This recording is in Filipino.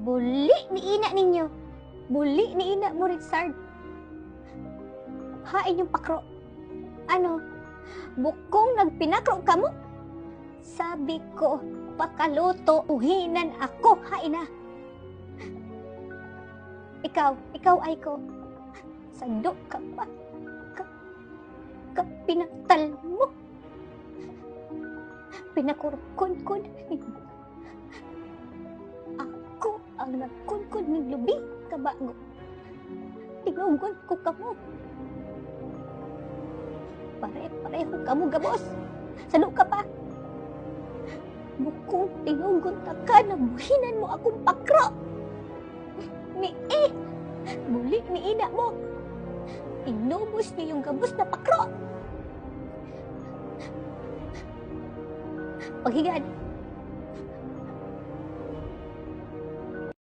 Buli ni ina ninyo. Buli ni ina mo, Richard. Hain yung pakro. Ano? Bukong nagpinakro ka mo? Sabi ko, pakaluto, uhinan ako, hain na. Ikaw ay ko. Sando ka pa. Pinaktal mo. Pinakurkon-kon. Ako ang nagkunkon ng lubi, kabago. Tinunggon ko kamo. Pare-pareho kamo, gabos. Salo ka pa. Bukong tinunggon ta ka na buhinan mo akong pakro. Muli ni ina mo. Inubos niya yung gabos na pakro. Paghigaan.